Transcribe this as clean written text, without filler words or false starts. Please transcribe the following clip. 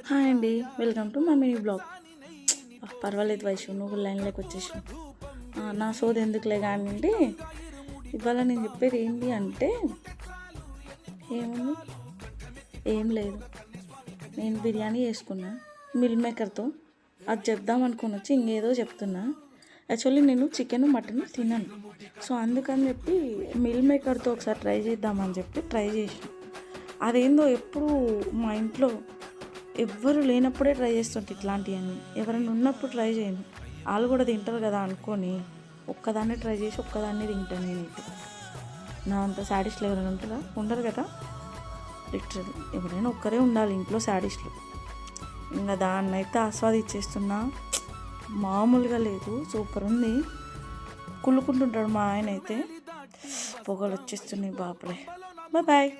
Hi అండి, welcome to మా mini blog. పర్వాలేదు వైషు, నువ్వు లైన్లోకి వచ్చేసావు. నా సోది ఎందుకులే కానివ్వండి. ఇవాళ నేను చెప్పేది ఏంటి అంటే, ఏముంది, ఏం లేదు. నేను బిర్యానీ చేసుకున్నా మిల్ మేకర్తో. అది చెప్దాం అనుకుని వచ్చి ఇంకేదో చెప్తున్నా. యాక్చువల్లీ నేను చికెన్ మటన్ తినను, సో అందుకని చెప్పి మిల్ మేకర్తో ఒకసారి ట్రై చేద్దామని చెప్పి ట్రై చేసిన. అదేందో ఎప్పుడు మా ఇంట్లో ఎవ్వరు లేనప్పుడే ట్రై చేస్తుంటే ఇట్లాంటివన్నీ, ఎవరైనా ఉన్నప్పుడు ట్రై చేయను. వాళ్ళు కూడా తింటారు కదా అనుకొని ఒక్కదాన్నే ట్రై చేసి ఒక్కదాన్నే తింటాను నేనైతే. నా అంత శాడిస్ట్లు ఎవరైనా ఉంటారా? ఉండరు కదా. లిటరల్ ఎవరైనా ఒక్కరే ఉండాలి ఇంట్లో శాడిస్ట్లు. ఇంకా దాన్ని అయితే ఆస్వాదించేస్తున్నా, మామూలుగా లేదు, సూపర్ ఉంది. కుళ్ళుకుంటుంటాడు మా ఆయన అయితే. పొగలు వచ్చేస్తున్నాయి బాపులే. బాయ్.